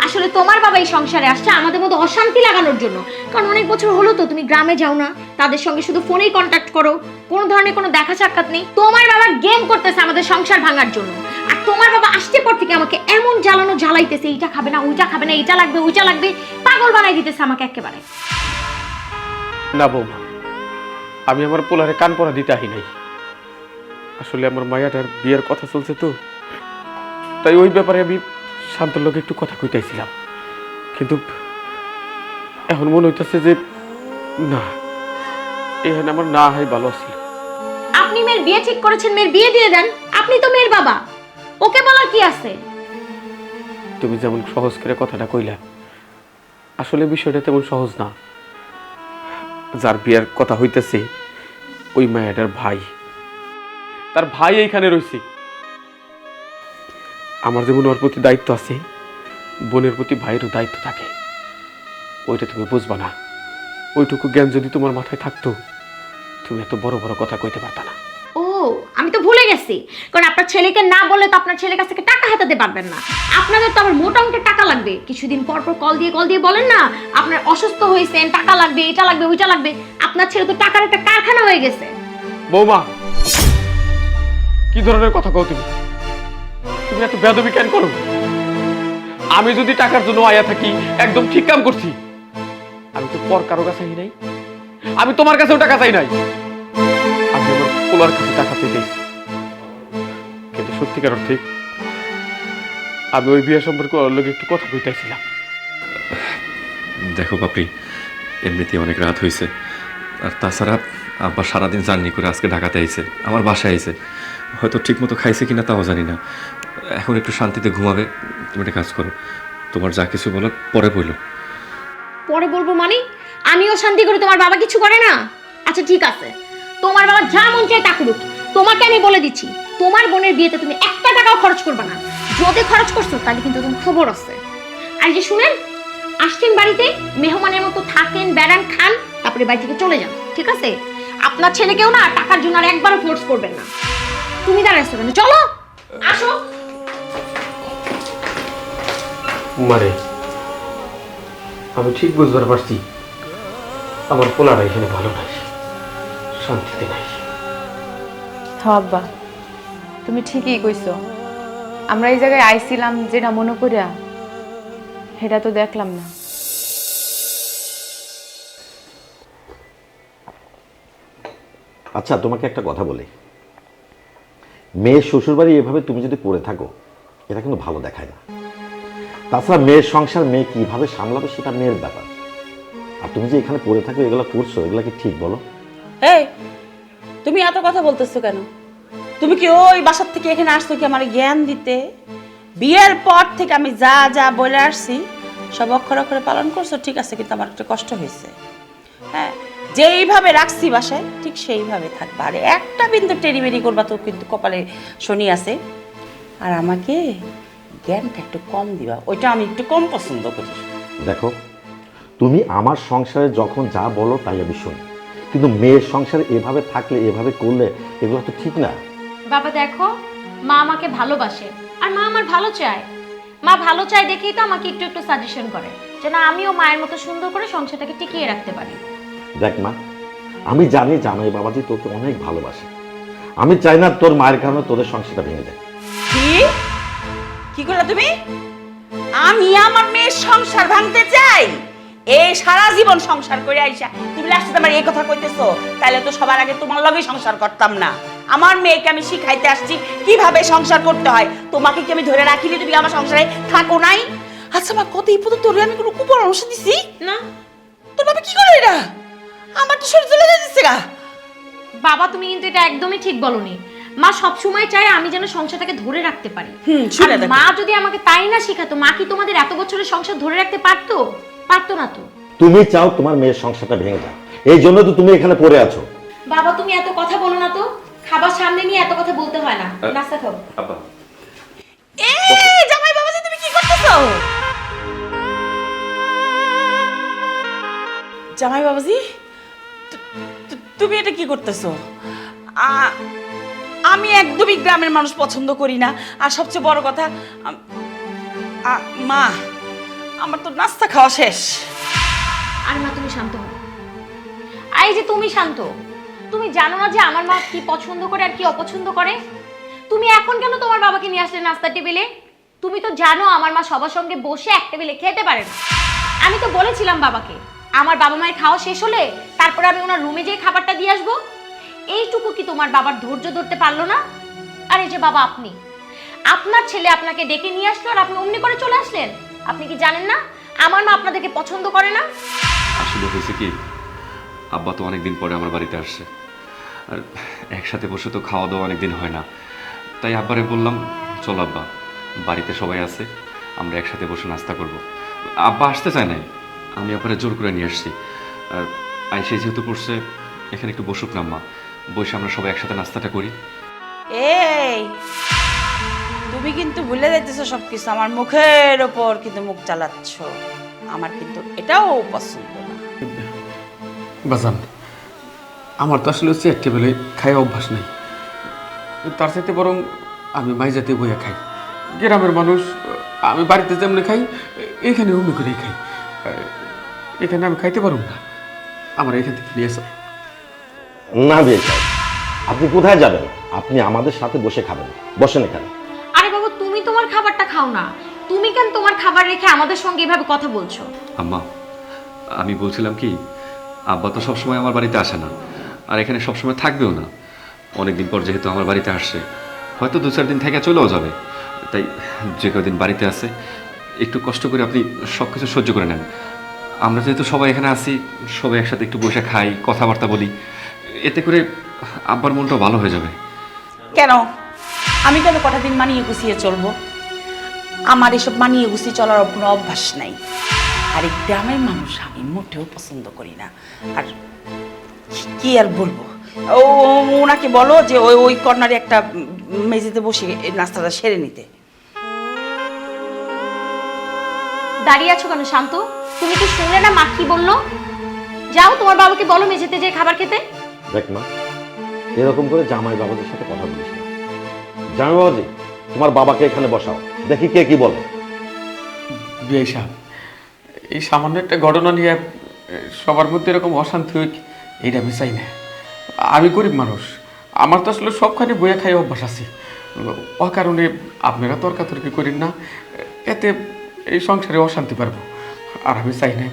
আসলে তোমার বাবা এই সংসারে আসছে আমাদের মধ্যে অশান্তি লাগানোর জন্য। কারণ অনেক বছর হলো তো তুমি গ্রামে যাও না, তাদের সঙ্গে শুধু ফোনেই কন্ট্যাক্ট করো, কোনো ধরনের কোনো দেখা সাক্ষাৎ নেই। তোমার বাবা গেম করতেছে আমাদের সংসার ভাঙার জন্য। আর তোমার বাবা আসতে পর থেকে আমাকে এমন জ্বালানো জ্বালাইতেছে, এইটা খাবে না, ওইটা খাবে না, এইটা লাগবে, ওইটা লাগবে, পাগল বানাই দিতেছে আমাকে একেবারে। না বৌমা, আমি আমার পোলারে কান পড়া দিতে আহি নাই। আসলে আমার মায়াটার বিয়ের কথা চলছে তো, তাই ওই ব্যাপারে আমি শান্তর লোকে একটু কথা কইতেছিলাম। কিন্তু এখন মনে হইতেছে যে না, এখানে আমার না হয় ভালো ছিল। আপনি মেয়ের বিয়ে ঠিক করেছেন, মেয়ের বিয়ে দিয়ে দেন। আপনি তো মেয়ের বাবা, ওকে বলার কি আছে? তুমি যেমন সহজ করে কথাটা কইলা, আসলে বিষয়টা তেমন সহজ না। যার বিয়ের কথা হইতেছে ওই মায়াটার ভাই, তার ভাই এইখানে রয়েছে। আমার যেমন ওর প্রতি দায়িত্ব আছে, বোনের প্রতি ভাইয়েরও দায়িত্ব থাকে। ওইটা তুমি বুঝবা না। ওইটুকু জ্ঞান যদি তোমার মাথায় থাকতো, তুমি এত বড় বড় কথা কইতে পারতা না। ও, আমি তো ভুলে গেছি। কারণ আপনার ছেলেকে না বললে তো আপনার ছেলের কাছ থেকে টাকা হাতাতে পারবেন না। আপনাদের তো আবার মোটা অঙ্কের টাকা লাগবে। কিছুদিন পর পর কল দিয়ে বলেন না আপনার অসুস্থ হয়েছেন, টাকা লাগবে, এটা লাগবে, ওইটা লাগবে। আপনার ছেলে তো টাকার একটা কারখানা হয়ে গেছে। বৌমা, কি ধরনের কথা কও তুমি? তুমি এত বেয়াদবি কেন করো? আমি যদি টাকার জন্য আয়া থাকি, একদম ঠিক কাম করছি। আমি তো পর কারো কাছে নাই, আমি তোমার কাছেও টাকা চাই নাই। আমি আমার পোলার কাছে টাকা চাইছি, কিন্তু সত্যিকার অর্থে আমি ওই বিয়ে সম্পর্কে ওর লগে একটু কথা কইতেছিলাম। দেখো বাপি, এমনিতে অনেক রাত হয়েছে, আর তাছাড়া আব্বা সারাদিন জার্নি করে আজকে ঢাকাতে আইছে, আমার বাসায় আইছে। হয়তো ঠিক মতো খাইছে কিনা তাও জানি না। এখন একটু শান্তিতে ঘুমাবে। তুমি একটা কাজ করো, তোমার যা কিছু বলো পরে বললো। পরে বলবো মানে? আমিও শান্তি করি, তোমার বাবা কিছু করে না? আচ্ছা ঠিক আছে, তোমার বাবা যা মন চায় তা করুক। তোমাকে আমি বলে দিচ্ছি, তোমার বোনের বিয়েতে তুমি 1 টাকাও খরচ করবে না। যদি খরচ করছো তাহলে কিন্তু তোমার খবর আছে। আর যে শুনেন, আসছেন বাড়িতে, মেহমানের মতো থাকেন, বেড়ান, খান, তারপরে বাড়ি থেকে চলে যান, ঠিক আছে? আপনার ছেলেকেও না টাকার জন্য আর একবারও ফোর্স করবেন না। তুমি দাঁড়াইছো কেন? চলো, আসো। মারে, আমি ঠিক বুঝবার পারছি আমার পোলাটা এখানে ভালো নাই, শান্তিতে নাই। হ্যাঁ আব্বা, তুমি ঠিকই কইছো। আমরা এই জায়গায় আইছিলাম যেটা মনে করিয়া, সেটা তো দেখলাম না। আচ্ছা, তোমাকে একটা কথা বলি, মেয়ের শ্বশুরবাড়ি এভাবে তুমি যদি পড়ে থাকো, এটা কিন্তু ভালো দেখায় না। তাছাড়া মেয়ের সংসার মেয়ে কিভাবে সামলাবে সেটা মেয়ের ব্যাপার। আর তুমি যে এখানে পড়ে থাকো, এগুলো করছো, এগুলো কি ঠিক বলো? এই, তুমি এত কথা বলতেছো কেন? তুমি কি ওই বাসার থেকে এখানে আসছো কি আমার জ্ঞান দিতে? বিয়ের পর থেকে আমি যা যা বলে আসছি সব অক্ষরে অক্ষরে পালন করছো, ঠিক আছে, কিন্তু আমার একটু কষ্ট হয়েছে। হ্যাঁ, যেইভাবে রাখছি বাসায় ঠিক সেইভাবে থাকবা। আর একটা বিন্দু টেরিবেরি করবা তো কিন্তু কপালে শনি আছে। আর আমাকে জ্ঞানটা একটু কম দিবা, ওইটা আমি একটু কম পছন্দ করি। দেখো, তুমি আমার সংসারে যখন যা বলো তাই আমি শুনি, কিন্তু মেয়ের সংসারে এভাবে থাকলে, এভাবে করলে এগুলো তো ঠিক না। বাবা দেখো, মা আমাকে ভালোবাসে আর মা আমার ভালো চায়। মা ভালো চায় দেখেই তো আমাকে একটু একটু সাজেশন করে যেন আমিও মায়ের মতো সুন্দর করে সংসারটাকে টিকিয়ে রাখতে পারি। দেখ মা, আমি জানি জামাই বাবাজি তোকে অনেক ভালোবাসে। আমি চাই না তোর মায়ের কারণে তোদের সংসারটা ভেঙে যায়। কি কি করলা তুমি? আমি আমার মেয়ের সংসার ভাঙতে চাই? এই সারা জীবন সংসার করে আইসা তুমি লাস্টে আমার এই কথা কইতেছো? তাহলে তো সবার আগে তোমার লগে সংসার করতাম না। আমার মেয়েকে আমি শিখাইতে আসছি কিভাবে সংসার করতে হয়। তোমাকে কি আমি ধরে রাখিনি? তুমি আমার সংসারে থাকো নাই? আচ্ছা মা, কত এই পর্যন্ত তোরে আমি কোনো কুপরামর্শ দিছি না তোর বাবা কি করে এটা? আমার তো শরীর চলে যাচ্ছে গা। বাবা, তুমি কিন্তু এটা একদমই ঠিক বলনি। মা সব সময় চায় আমি যেন সংসারটাকে ধরে রাখতে পারি। শুনে আর দেখো। মা যদি আমাকে তাই না শেখাতো, মা কি তোমাদের এত বছরের সংসার ধরে রাখতে পারতো? পারতো না তো। তুমি চাও তোমার মেয়ের সংসারটা ভেঙে যায়, এই জন্য তো তুমি এখানে পড়ে আছো। বাবা, তুমি এত কথা বলো না তো। খাবার সামনে নিয়ে এত কথা বলতে হয় না। নাস্তা খাও। আব্বা এই জামাই বাবাজি, তুমি কি করতেছো? জামাই বাবাজি, তুমি এটা কি করতেছো? আমি একদমই গ্রামের মানুষ পছন্দ করি না। আর সবচেয়ে বড় কথা, মা, আমার তো নাস্তা খাওয়া শেষ। আর মা, তুমি শান্ত হও। এই যে তুমি শান্ত। তুমি জানো না যে আমার মা কি পছন্দ করে আর কি অপছন্দ করে? তুমি এখন কেন তোমার বাবাকে নিয়ে আসলে নাস্তার টেবিলে? তুমি তো জানো আমার মা সবার সঙ্গে বসে এক টেবিলে খেতে পারে না। আমি তো বলেছিলাম বাবাকে, আমার বাবা মায়ের খাওয়া শেষ হলে তারপরে আমি ওনার রুমে যেয়ে খাবারটা দিয়ে আসবো। এইটুকু কি তোমার বাবার ধৈর্য ধরতে পারলো না? আর এই যে বাবা, আপনি, আপনার ছেলে আপনাকে ডেকে নিয়ে আসলো আর আপনি অমনি করে চলে আসলেন। আপনি কি জানেন না আমার মা আপনাদেরকে পছন্দ করে না? আসলে হয়েছে কি, আব্বা তো অনেকদিন পরে আমার বাড়িতে আসছে, আর একসাথে বসে তো খাওয়া দাওয়া অনেকদিন হয় না। তাই আব্বারে বললাম, চল আব্বা, বাড়িতে সবাই আছে, আমরা একসাথে বসে নাস্তা করব। আব্বা আসতে চায় নাই, আমি আব্বারে জোর করে নিয়ে আসছি। আর আইসে যেহেতু পড়ছে, এখানে একটু বসুক না আম্মা, বসে আমরা সবাই একসাথে নাস্তাটা করি। এই, তুমি কিন্তু ভুলে যাইতেছো সবকিছু। আমার মুখের ওপর কিন্তু মুখ চালাচ্ছ। আমার কিন্তু এটাও পছন্দ না। বাজান, আমার তো আসলে হচ্ছে এক টেবিলে খাই অভ্যাস নেই। তার সাথে বরং আমি মাইজাতে বইয়া খাই। গ্রামের মানুষ, আমি বাড়িতে যেমনি খাই এখানে অমনি করেই খাই। এখানে আমি খাইতে পারব না, আমার এখান থেকে নিয়ে আসা। না বিয়ে সাহেব, আপনি কোথায় যাবেন? আপনি আমাদের সাথে বসে খাবেন, বসেন এখানে। আরে বাবা, তুমি তোমার খাবারটা খাও না। তুমি কেন তোমার খাবার রেখে আমাদের সঙ্গে এভাবে কথা বলছো? আম্মা, আমি বলছিলাম কি, আব্বা তো সবসময় আমার বাড়িতে আসে না, আর এখানে সবসময় থাকবেও না। অনেকদিন পর যেহেতু আমার বাড়িতে আসছে, হয়তো 2-4 দিন থেকে চলেও যাবে। তাই যে কদিন বাড়িতে আছে একটু কষ্ট করে আপনি সব কিছু সহ্য করে নেন। আমরা যেহেতু সবাই এখানে আসি, সবাই একসাথে একটু বসে খাই, কথাবার্তা বলি, এতে করে আব্বার মনটাও ভালো হয়ে যাবে। কেন আমি কেন কটা দিন মানিয়ে গুছিয়ে চলবো? আমার এসব মানিয়ে গুছিয়ে চলার কোনো অভ্যাস নাই। আর এই গ্রামের মানুষ আমি মোটেও পছন্দ করি না। আর কি আর বলবো, ওনাকে বলো যে ওই কর্নারে একটা মেঝেতে বসে নাস্তাটা সেরে নিতে। দাঁড়িয়ে আছো কেন শান্ত? তুমি কি শুনলে না মা কি বললো? যাও তোমার বাবাকে বলো মেঝেতে যে খাবার খেতে। দেখ মা, এরকম করে জামাই বাবাদের সাথে কথা বলিস না। জামাই বাবাজি, তোমার বাবাকে এখানে বসাও, দেখি কে কি বলে। বিয়ে সাহেব, এই সামান্য একটা ঘটনা নিয়ে সবার মধ্যে এরকম অশান্তি হোক, এইটা আমি চাই না। আমি গরিব মানুষ, আমার তো আসলে সবখানে বইয়া খাই অভ্যাস আছে। ও কারণে আপনারা তর্কাতর্কি করেন না, এতে এই সংসারে অশান্তি পারবো। আর আমি চাই না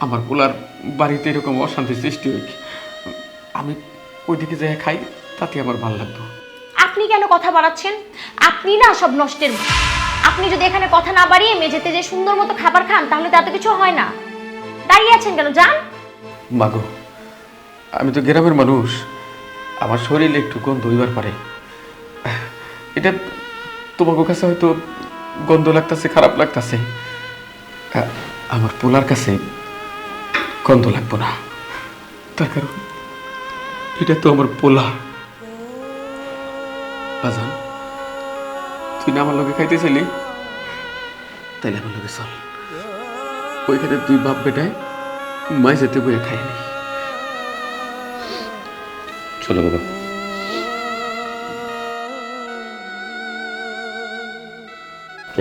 আমার পোলার বাড়িতে এরকম অশান্তি সৃষ্টি হোক। আমি ওইদিকে যাই খাই, তাতে আমার ভালো লাগতো। আপনি কেন কথা বাড়াচ্ছেন? আপনি না সব নষ্টের মূল। আপনি যদি এখানে কথা না বাড়িয়ে মেঝেতে যে সুন্দর মতো খাবার খান, তাহলে তাতে কিছু হয় না। দাঁড়িয়ে আছেন কেন? যান। মাগো, আমি তো গ্রামের মানুষ, আমার শরীরে একটু গন্ধ হইবার পারে। এটা তোমার কাছে হয়তো গন্ধ লাগতেছে, খারাপ লাগতেছে, আমার পোলার কাছে গন্ধ লাগবো না। তার কারণ এটা তো আমার পোলা। বাজান, তুই না আমার লগে খাইতেছিলি, তাইলে আমার লগে চল, ওইখানে তুই বাপ বেটায় মাই যেতে বইয়ে খাইনি। চলো বাবা।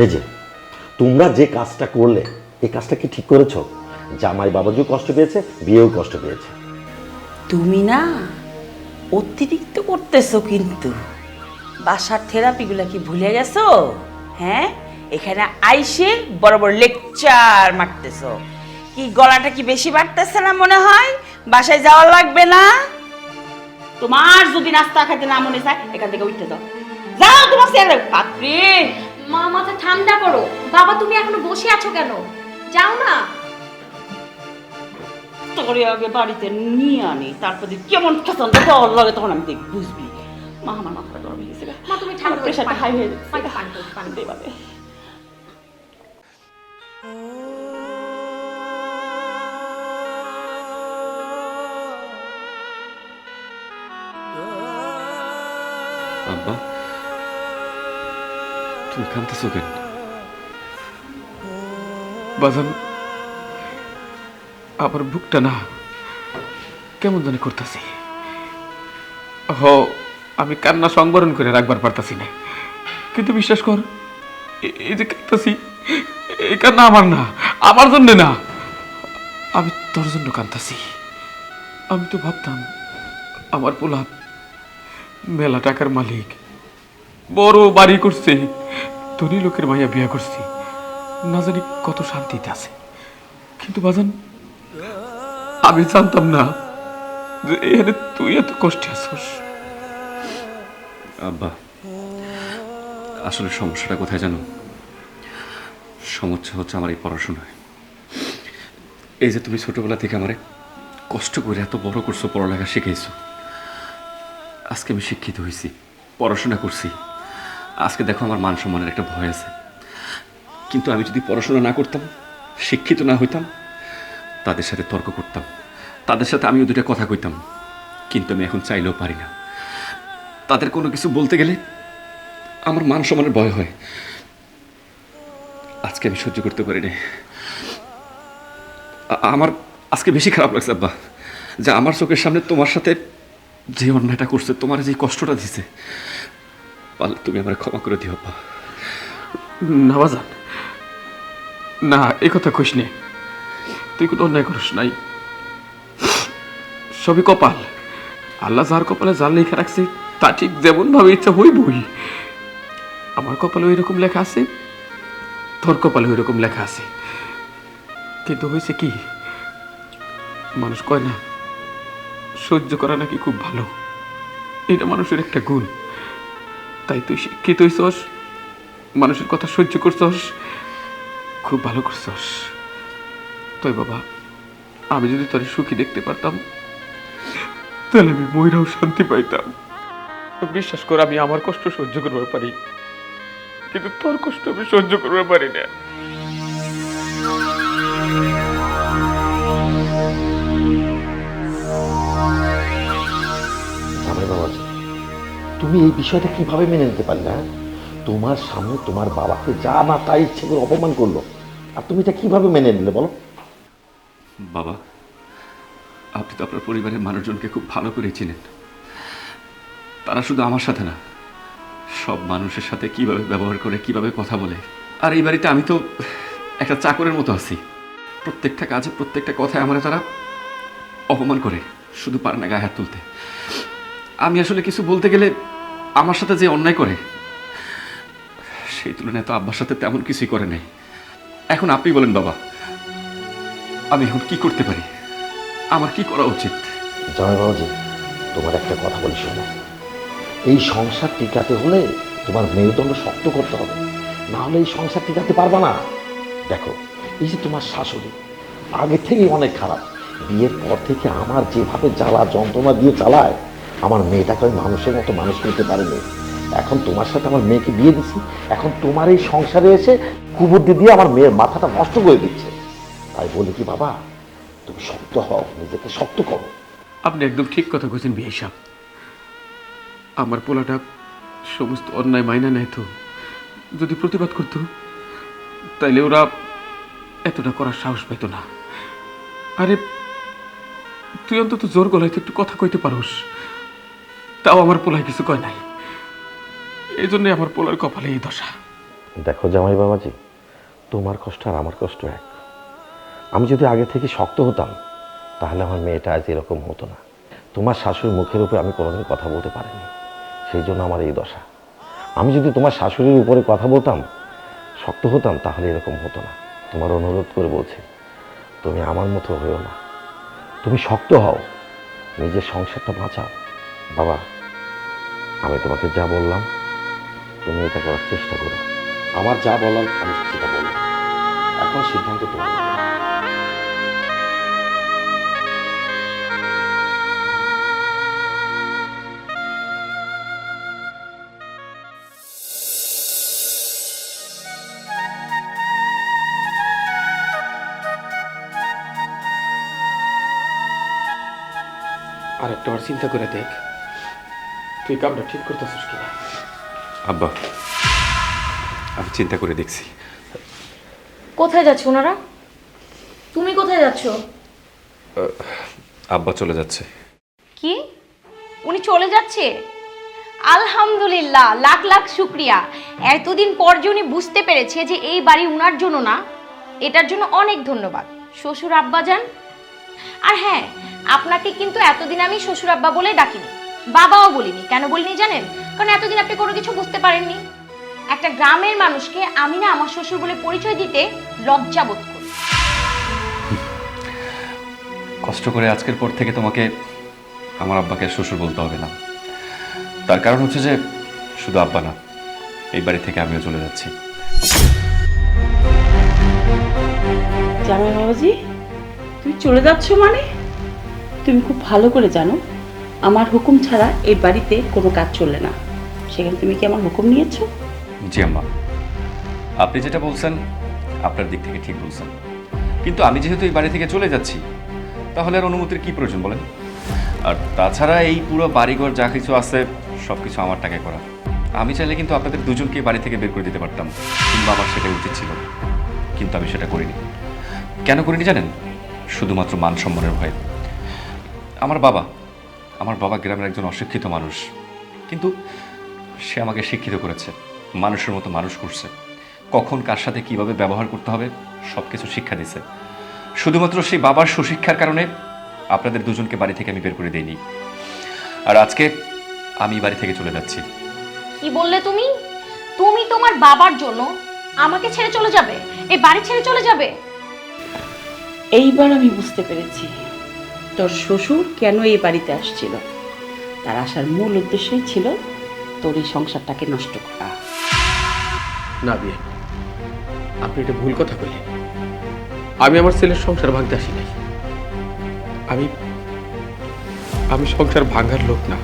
এই যে তোমরা যে কাজটা করলে, এই কাজটা কি ঠিক করেছো? জামাই বাবাজিও কষ্ট পেয়েছে, বিয়েও কষ্ট পেয়েছে। তুমি না অতিরিক্ত করতেছো কিন্তু। বাসার থেরাপিগুলা কি ভুলে গেছো? হ্যাঁ, এখানে আইসে বড় বড় লেকচার মারতেছো। কি গলাটা কি বেশি বাড়তেছে না মনে হয়? বাসায় যাওয়া লাগবে না? তোমার যদি নাস্তা খাইতে না মনে চায় এখান থেকে উঠতে যাও। যাও তোমার ছেলে বাপরে। মা, মাথা ঠান্ডা করো। বাবা, তুমি এখনো বসে আছো কেন? যাও না। তোরে আগে বাড়িতে নিয়ে আনি, তারপর কেমন খেতন দেওয়ার লাগে তখন আমি দেখ বুঝবি। মা, আমার মাথাটা গরম হয়ে গেছে। মা, তুমি ঠান্ডা করো, প্রেশারটা হাই হয়ে পানি যাচ্ছে। পান করো, পান করো। দেবাবে। আব্বা, তুমি কাঁদতেছো কেন? বাজান, আমার বুকটা না কেমন জানি করতেছি। আমি কান্না সংবরণ করে রাখবার পারতাছি না, কিন্তু বিশ্বাস কর, এই যে কাঁদতেছি, এই কান্না আমার না, আমার জন্য না, আমি তোর জন্য কাঁদতেছি। আমি তো ভাবতাম আমার পোলা মেলা টাকার মালিক, বড় বাড়ি করছে, ধনী লোকের মাইয়া বিয়া করছি, না জানি কত শান্তিতে আছে। কিন্তু বাজান, আমি জানতাম না যে এখানে তুই এত কষ্টে আছিস। আব্বা, আসলে সমস্যাটা কোথায় জানো? সমস্যা হচ্ছে আমার এই পড়াশোনায়। এই যে তুমি ছোটবেলা থেকে আমারে কষ্ট করে এত বড় করছো, পড়ালেখা শিখেছো, আজকে আমি শিক্ষিত হয়েছি, পড়াশোনা করছি, আজকে দেখো আমার মান সম্মানের একটা ভয় আছে। কিন্তু আমি যদি পড়াশোনা না করতাম, শিক্ষিত না হইতাম, তাদের সাথে তর্ক করতাম, তাদের সাথে আমিও দুটা কথা কইতাম, কিন্তু আমি এখন চাইলেও পারি না। তাদের কোনো কিছু বলতে গেলে আমার মান সম্মানের ভয় হয়। আজকে আমি সহ্য করতে পারি না। আমার আজকে বেশি খারাপ লাগছে আব্বা, যে আমার চোখের সামনে তোমার সাথে যে অন্যায়টা করছে, তোমার যে কষ্টটা দিছে, পারলে তুমি আমার ক্ষমা করে দিও আব্বা। না বাজান, না, এই কথা কইস নে। তুই কোনো অন্যায় করিস নাই, সবই কপাল। আল্লাহ যার কপালে যার লেখা রাখছে তা ঠিক যেমন ভাবে ইচ্ছা হইবই। আমার কপালে ওই রকম লেখা আছে, তোর কপালে ওই রকম লেখা আছে। কিন্তু হয়েছে কি, মানুষ কয় না সহ্য করা নাকি খুব ভালো, এটা মানুষের একটা গুণ। তাই তুই শিক্ষিত হইছস, মানুষের কথা সহ্য করছস, খুব ভালো করছস। তাই বাবা, আমি যদি তোর সুখী দেখতে পারতাম, তাহলে আমি ময়রাও শান্তি পাইতাম। বিশ্বাস কর, আমি আমার কষ্ট সহ্য করতে পারি, কিন্তু তোর কষ্ট আমি সহ্য করতে পারি না। জামাই বাবাজি, তুমি এই বিষয়টা কিভাবে মেনে নিতে পারলে? হ্যাঁ, তোমার সামনে তোমার বাবাকে যা না তাই ইচ্ছে করে অপমান করলো, আর তুমি এটা কিভাবে মেনে নিলে বলো? বাবা, আপনি তো আপনার পরিবারের মানুষজনকে খুব ভালো করে চিনেন। তারা শুধু আমার সাথে না, সব মানুষের সাথে কিভাবে ব্যবহার করে, কিভাবে কথা বলে। আর এই বাড়িতে আমি তো একটা চাকরের মতো আছি। প্রত্যেকটা কাজে, প্রত্যেকটা কথায় আমার তারা অপমান করে, শুধু পারে না গায়ে হাত তুলতে। আমি আসলে কিছু বলতে গেলে আমার সাথে যে অন্যায় করে, সেই তুলনায় তো আব্বার সাথে তেমন কিছুই করে নাই। এখন আপনি বলেন বাবা, আমি এখন কি করতে পারি? আমার কি করা উচিত? জামাই বাবাজি, তোমার একটা কথা বলি শোনো। এই সংসার টিকাতে হলে তোমার মেরুদণ্ড শক্ত করতে হবে, না হলে এই সংসার টিকাতে পারবা না। দেখো, এই যে তোমার শাশুড়ি আগে থেকেই অনেক খারাপ, বিয়ের পর থেকে আমার যেভাবে জ্বালা যন্ত্রণা দিয়ে চালায়, আমার মেয়েটাকে আমি মানুষের মতো মানুষ করতে পারিনি। এখন তোমার সাথে আমার মেয়েকে বিয়ে দিচ্ছি, এখন তোমার এই সংসারে এসে কুবুদ্ধি দিয়ে আমার মেয়ের মাথাটা নষ্ট করে দিচ্ছে। তাই বলি কি বাবা, তুমি শক্ত হও, নিজেকে শক্ত করো। আপনি একদম ঠিক কথা কইছেন বিআই সাহেব। আমার পোলাটা সমস্ত অন্যায় মাইনা নেয় তো, যদি প্রতিবাদ করতো তাইলে ওরা এতটা করার সাহস পেত না। আরে তুই অন্তত জোর গলায় তো একটু কথা কইতে পারোস, তাও আমার পোলায় কিছু কয় নাই। এই জন্যে আমার পোলার কপালে এই দশা। দেখো জামাই বাবাজি, তোমার কষ্ট আর আমার কষ্ট এক। আমি যদি আগে থেকে শক্ত হতাম তাহলে আমার মেয়েটা আজ এরকম হতো না। তোমার শাশুড়ির মুখের উপরে আমি কোনোদিন কথা বলতে পারিনি, সেই জন্য আমার এই দশা। আমি যদি তোমার শাশুড়ির উপরে কথা বলতাম, শক্ত হতাম, তাহলে এরকম হতো না। তোমার অনুরোধ করে বলছি, তুমি আমার মতো হয়েও না, তুমি শক্ত হও, নিজের সংসারটা বাঁচাও। বাবা, আমি তোমাকে যা বললাম তুমি এটা করার চেষ্টা করো। আমার যা বলার আমি সেটা বললাম, এখন সিদ্ধান্ত তোমার। আর একটাবার চিন্তা করে দেখ তুই কামটা ঠিক করতেছিস কিনা। আব্বা, আমি চিন্তা করে দেখছি। কোথায় যাচ্ছে ওনারা? তুমি কোথায় যাচ্ছ? আব্বা চলে যাচ্ছে। কি? উনি চলে যাচ্ছে? আলহামদুলিল্লাহ, লাখ লাখ শুক্রিয়া। এতদিন পর যে উনি বুঝতে পেরেছে যে এই বাড়ি উনার জন্য না, এটার জন্য অনেক ধন্যবাদ শ্বশুর আব্বা যান। আর হ্যাঁ, আপনাকে কিন্তু এতদিন আমি শ্বশুর আব্বা বলে ডাকিনি, বাবাও বলিনি। কেন বলিনি জানেন? কারণ এতদিন আপনি কোনো কিছু বুঝতে পারেননি। একটা গ্রামের মানুষকে আমি না আমার শ্বশুর বলে পরিচয় দিতে লজ্জা বোধ করি। কষ্ট করে আজকের পর থেকে তোমাকে আমার আব্বাকে শ্বশুর বলতে হবে না। তার কারণ হচ্ছে যে শুধু আব্বা না, এই বাড়ি থেকে আমিও চলে যাচ্ছি। জামাই বাবাজি, তুমি চলে যাচ্ছ মানে? তুমি খুব ভালো করে জানো আমার হুকুম ছাড়া এই বাড়িতে কোনো কাজ চলে না। সেখানে তুমি কি আমার হুকুম নিয়েছো? জি আম্মা, আপনি যেটা বলছেন আপনার দিক থেকে ঠিক বলছেন, কিন্তু আমি যেহেতু এই বাড়ি থেকে চলে যাচ্ছি, তাহলে আর অনুমতির কি প্রয়োজন বলেন? আর তাছাড়া এই পুরো বাড়িঘর যা কিছু আছে সব কিছু আমার টাকায় করা। আমি চাইলে কিন্তু আপনাদের দুজনকে বাড়ি থেকে বের করে দিতে পারতাম, কিংবা আমার সেটা উচিত ছিল, কিন্তু আমি সেটা করিনি। কেন করিনি জানেন? শুধুমাত্র মান সম্মানের ভয়ে। আমার বাবা গ্রামের একজন অশিক্ষিত মানুষ, কিন্তু সে আমাকে শিক্ষিত করেছে, মানুষের মতো মানুষ করছে, কখন কার সাথে কিভাবে ব্যবহার করতে হবে সব কিছু শিক্ষা দিছে। শুধুমাত্র সেই বাবার সুশিক্ষার কারণে আপনাদের দুজনকে বাড়ি থেকে আমি বের করে দিইনি। আর আজকে আমি বাড়ি থেকে চলে যাচ্ছি। কি বললে তুমি? তুমি তোমার বাবার জন্য আমাকে ছেড়ে চলে যাবে? এই বাড়ি ছেড়ে চলে যাবে? এইবার আমি বুঝতে পেরেছি তোর শ্বশুর কেন এই বাড়িতে আসছিল। তার আসার মূল উদ্দেশ্যই ছিল তোর এই সংসারটাকে নষ্ট করা। না বিয়ে, আপনি এটা ভুল কথা বললেন। আমি আমার ছেলের সংসার ভাঙতে আসি নাই। আমি সংসার ভাঙার লোক না।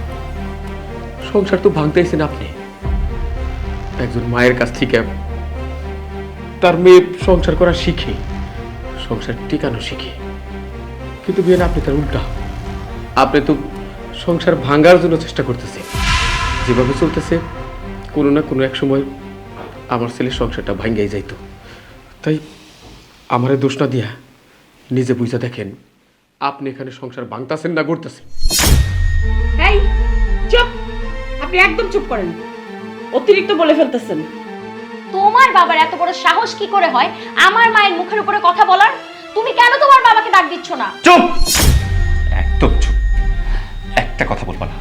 সংসার তো ভাঙতে আইছেন আপনি। একজন মায়ের কাছ থেকে তার মেয়ে সংসার করা শিখে, সংসার টিকানো শিখে, কিন্তু বিয়ে আপনি তার উল্টা। আপনি তো সংসার ভাঙার জন্য চেষ্টা করতেছে। যেভাবে চলতেছে কোনো না কোনো এক সময় আমার ছেলের সংসারটা ভাঙ্গাই যাইতো। তাই আমারে দোষ না দিয়া নিজে বুঝা দেখেন আপনি এখানে সংসার ভাঙতাছেন না করতেছেন। এই চুপ! আপনি একদম চুপ করেন, অতিরিক্ত বলে ফেলতেছেন। তোমার বাবার এত বড় সাহস কি করে হয় আমার মায়ের মুখের উপরে কথা বলার? তুমি কেন তোমার বাবাকে ডাক দিচ্ছ না? চুপ! একদম চুপ! একটা কথা বলবা না।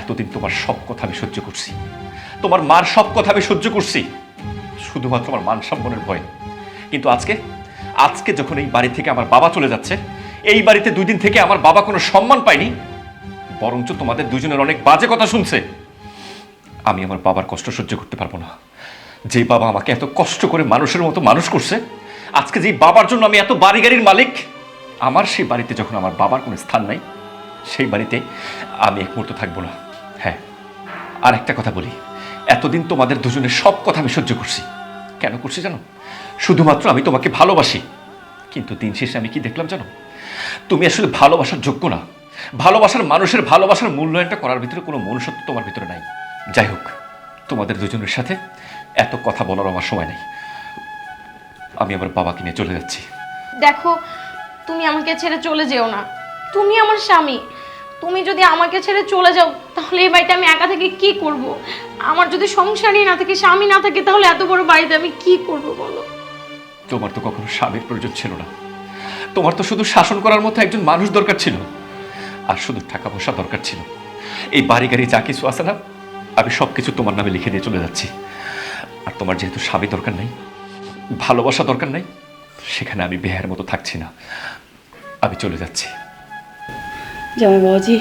এতদিন তোমার সব কথা আমি সহ্য করছি, তোমার মার সব কথা আমি সহ্য করছি, শুধুমাত্র আমার মান সম্মানের ভয়। কিন্তু আজকে যখন এই বাড়ি থেকে আমার বাবা চলে যাচ্ছে, এই বাড়িতে 2 দিন থেকে আমার বাবা কোনো সম্মান পায়নি, বরঞ্চ তোমাদের দুজনের অনেক বাজে কথা শুনছে। আমি আমার বাবার কষ্ট সহ্য করতে পারবো না। যে বাবা আমাকে এত কষ্ট করে মানুষের মতো মানুষ করছে, আজকে যে বাবার জন্য আমি এত বাড়ি গাড়ির মালিক, আমার সেই বাড়িতে যখন আমার বাবার কোনো স্থান নাই, সেই বাড়িতে আমি এক মুহূর্ত থাকবো না। হ্যাঁ, আর একটা কথা বলি, এতদিন তোমাদের দুজনের সব কথা আমি সহ্য করছি। কেন করছি জানো? শুধুমাত্র আমি তোমাকে ভালোবাসি। কিন্তু দিন শেষে আমি কি দেখলাম জানো? তুমি আসলে ভালোবাসার যোগ্য না। ভালোবাসার মানুষের ভালোবাসার মূল্যায়নটা করার ভিতরে কোনো মনুষ্যত্ব তোমার ভিতরে নাই। যাই হোক, তোমাদের দুজনের সাথে এত কথা বলার আমার সময় নেই। আমি আমার বাবাকে নিয়ে চলে যাচ্ছি। দেখো, তুমি আমাকে ছেড়ে চলে যেও না। তুমি আমার স্বামী। তুমি যদি আমাকে ছেড়ে চলে যাও তাহলে এই বাড়িতে আমি একা থেকে কি করব? আমার যদি সংসারই না থাকে, স্বামী না থাকে, তাহলে এত বড় বাড়িতে আমি কি করব বলো? তোমার তো কখনো স্বামীর প্রয়োজন ছিল না, তোমার তো শুধু শাসন করার মতো একজন মানুষ দরকার ছিল, আর শুধু টাকা পয়সা দরকার ছিল। এই বাড়ি গাড়ি যা কিছু আছে না, আমি সব কিছু তোমার নামে লিখে দিয়ে চলে যাচ্ছি। আর তোমার যেহেতু স্বামী দরকার নাই, ভালোবাসা দরকার নাই, সেখানে আমি বেহার মতো থাকছি না, আমি চলে যাচ্ছি। জামাই বাবাজি,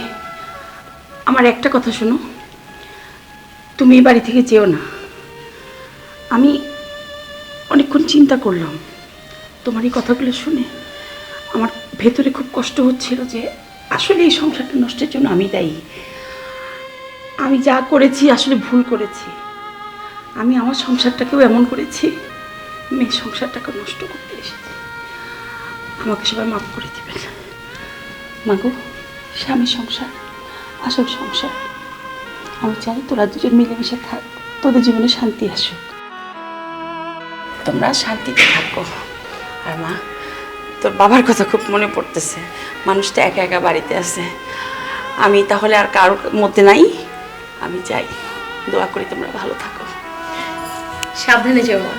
আমার একটা কথা শোনো, তুমি এই বাড়ি থেকে যেও না। আমি অনেকক্ষণ চিন্তা করলাম, তোমার এই কথাগুলো শুনে আমার ভেতরে খুব কষ্ট হচ্ছিল যে আসলে এই সংসারটা নষ্টের জন্য আমি দায়ী। আমি যা করেছি আসলে ভুল করেছি। আমি আমার সংসারটাকেও এমন করেছি, মেয়ের সংসারটাকে নষ্ট করতে এসেছি। আমাকে সবাই মাফ করে দেবেন। মাগো, স্বামীর সংসার আসল সংসার। আমি চাই তোরা দুজন মিলেমিশে থাক, তোদের জীবনে শান্তি আসুক, তোমরা শান্তিতে থাকো। আর মা, তোর বাবার কথা খুব মনে পড়তেছে, মানুষটা একা একা বাড়িতে আছে। আমি তাহলে আর কারোর মধ্যে নাই, আমি যাই। দোয়া করি তোমরা ভালো থাকো। সাবধানে যেও মা।